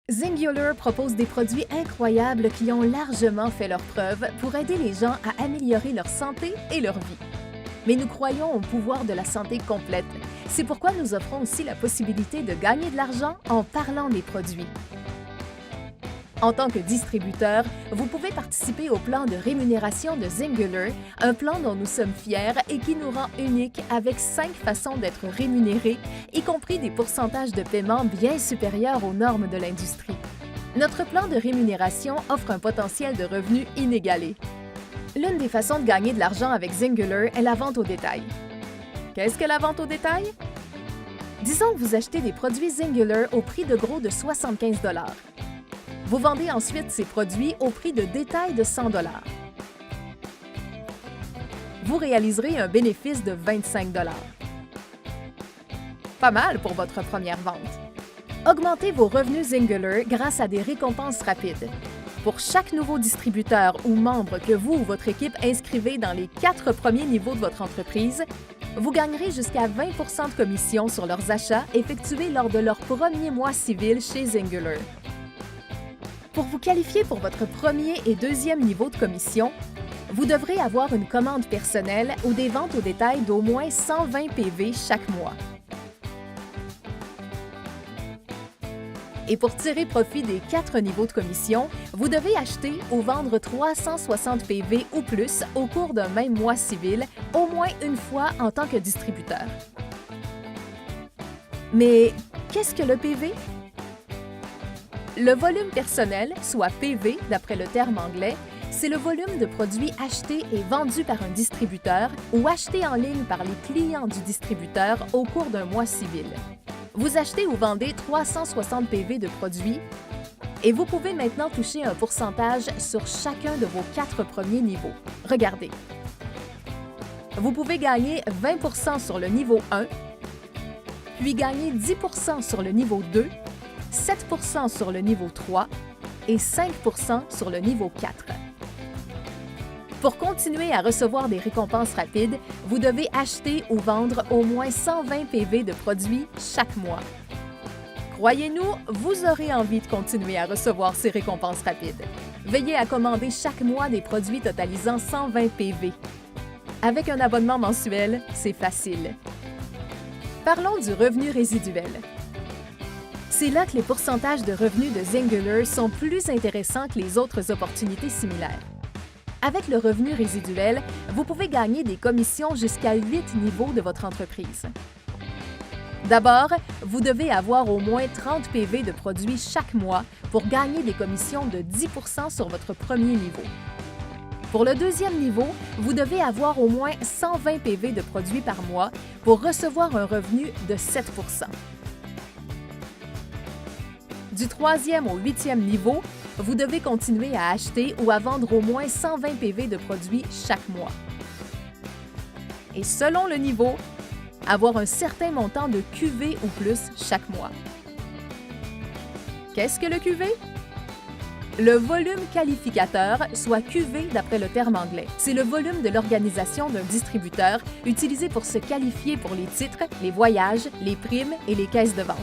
Zingular propose des produits incroyables qui ont largement fait leurs preuves pour aider les gens à améliorer leur santé et leur vie. Mais nous croyons au pouvoir de la santé complète. C'est pourquoi nous offrons aussi la possibilité de gagner de l'argent en parlant des produits. En tant que distributeur, vous pouvez participer au plan de rémunération de Zingular, un plan dont nous sommes fiers et qui nous rend uniques avec 5 façons d'être rémunérés, y compris des pourcentages de paiement bien supérieurs aux normes de l'industrie. Notre plan de rémunération offre un potentiel de revenus inégalé. L'une des façons de gagner de l'argent avec Zingular est la vente au détail. Qu'est-ce que la vente au détail? Disons que vous achetez des produits Zingular au prix de gros de 75 $. Vous vendez ensuite ces produits au prix de détail de 100 $. Vous réaliserez un bénéfice de 25 $. Pas mal pour votre première vente. Augmentez vos revenus Zingular grâce à des récompenses rapides. Pour chaque nouveau distributeur ou membre que vous ou votre équipe inscrivez dans les 4 premiers niveaux de votre entreprise, vous gagnerez jusqu'à 20 % de commission sur leurs achats effectués lors de leur premier mois civil chez Zingular. Pour vous qualifier pour votre premier et deuxième niveau de commission, vous devrez avoir une commande personnelle ou des ventes au détail d'au moins 120 PV chaque mois. Et pour tirer profit des 4 niveaux de commission, vous devez acheter ou vendre 360 PV ou plus au cours d'un même mois civil, au moins une fois en tant que distributeur. Mais qu'est-ce que le PV? Le volume personnel, soit PV d'après le terme anglais, c'est le volume de produits achetés et vendus par un distributeur ou achetés en ligne par les clients du distributeur au cours d'un mois civil. Vous achetez ou vendez 360 PV de produits et vous pouvez maintenant toucher un pourcentage sur chacun de vos 4 premiers niveaux. Regardez. Vous pouvez gagner 20 % sur le niveau 1, puis gagner 10 % sur le niveau 2, 7 % sur le niveau 3 et 5 % sur le niveau 4. Pour continuer à recevoir des récompenses rapides, vous devez acheter ou vendre au moins 120 PV de produits chaque mois. Croyez-nous, vous aurez envie de continuer à recevoir ces récompenses rapides. Veillez à commander chaque mois des produits totalisant 120 PV. Avec un abonnement mensuel, c'est facile. Parlons du revenu résiduel. C'est là que les pourcentages de revenus de Zingular sont plus intéressants que les autres opportunités similaires. Avec le revenu résiduel, vous pouvez gagner des commissions jusqu'à 8 niveaux de votre entreprise. D'abord, vous devez avoir au moins 30 PV de produits chaque mois pour gagner des commissions de 10 % sur votre premier niveau. Pour le deuxième niveau, vous devez avoir au moins 120 PV de produits par mois pour recevoir un revenu de 7 %. Du 3e au 8e niveau, vous devez continuer à acheter ou à vendre au moins 120 PV de produits chaque mois. Et selon le niveau, avoir un certain montant de QV ou plus chaque mois. Qu'est-ce que le QV? Le volume qualificateur, soit QV d'après le terme anglais. C'est le volume de l'organisation d'un distributeur utilisé pour se qualifier pour les titres, les voyages, les primes et les caisses de vente.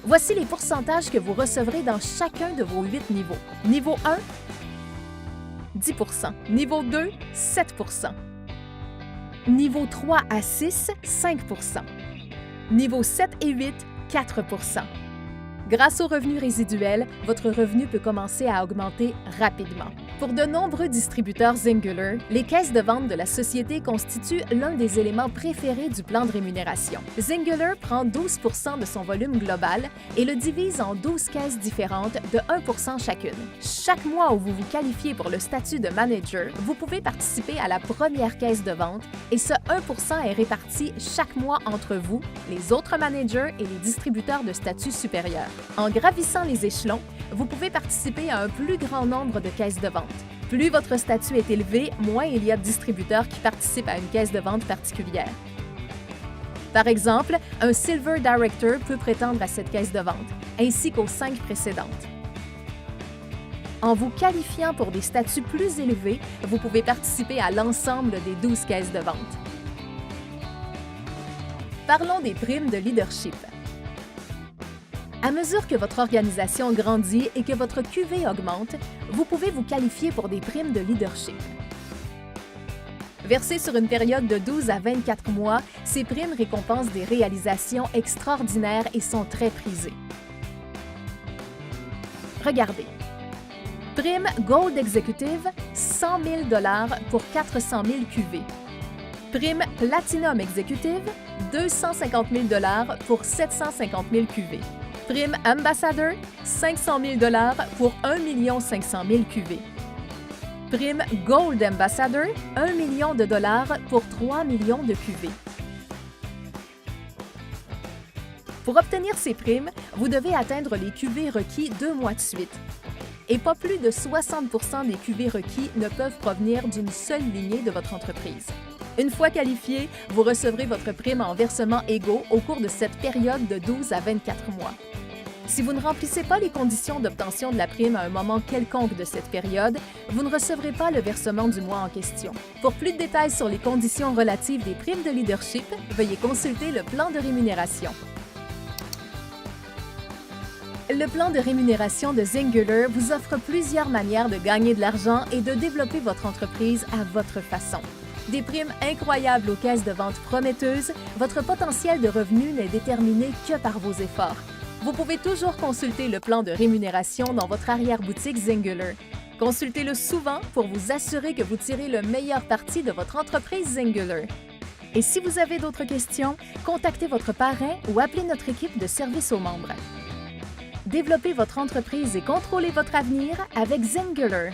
Voici les pourcentages que vous recevrez dans chacun de vos 8 niveaux. Niveau 1, 10 %. Niveau 2, 7 %. Niveau 3 à 6, 5 %. Niveau 7 et 8, 4 %. Grâce au revenu résiduel, votre revenu peut commencer à augmenter rapidement. Pour de nombreux distributeurs Zingular, les caisses de vente de la société constituent l'un des éléments préférés du plan de rémunération. Zingular prend 12 % de son volume global et le divise en 12 caisses différentes de 1 % chacune. Chaque mois où vous vous qualifiez pour le statut de manager, vous pouvez participer à la première caisse de vente et ce 1 % est réparti chaque mois entre vous, les autres managers et les distributeurs de statut supérieur. En gravissant les échelons, vous pouvez participer à un plus grand nombre de caisses de vente. Plus votre statut est élevé, moins il y a de distributeurs qui participent à une caisse de vente particulière. Par exemple, un Silver Director peut prétendre à cette caisse de vente, ainsi qu'aux 5 précédentes. En vous qualifiant pour des statuts plus élevés, vous pouvez participer à l'ensemble des 12 caisses de vente. Parlons des primes de leadership. À mesure que votre organisation grandit et que votre QV augmente, vous pouvez vous qualifier pour des primes de leadership. Versées sur une période de 12 à 24 mois, ces primes récompensent des réalisations extraordinaires et sont très prisées. Regardez. Prime Gold Executive, 100 000 $ pour 400 000 QV. Prime Platinum Executive, 250 000 $ pour 750 000 QV. Prime Ambassador, 500 000 $ pour 1 500 000 QV. Prime Gold Ambassador, 1 million de dollars pour 3 millions de QV. Pour obtenir ces primes, vous devez atteindre les QV requis 2 mois de suite. Et pas plus de 60 % des QV requis ne peuvent provenir d'une seule lignée de votre entreprise. Une fois qualifié, vous recevrez votre prime en versements égaux au cours de cette période de 12 à 24 mois. Si vous ne remplissez pas les conditions d'obtention de la prime à un moment quelconque de cette période, vous ne recevrez pas le versement du mois en question. Pour plus de détails sur les conditions relatives des primes de leadership, veuillez consulter le plan de rémunération. Le plan de rémunération de Zingular vous offre plusieurs manières de gagner de l'argent et de développer votre entreprise à votre façon. Des primes incroyables aux caisses de vente prometteuses, votre potentiel de revenu n'est déterminé que par vos efforts. Vous pouvez toujours consulter le plan de rémunération dans votre arrière-boutique Zingular. Consultez-le souvent pour vous assurer que vous tirez le meilleur parti de votre entreprise Zingular. Et si vous avez d'autres questions, contactez votre parrain ou appelez notre équipe de service aux membres. Développez votre entreprise et contrôlez votre avenir avec Zingular.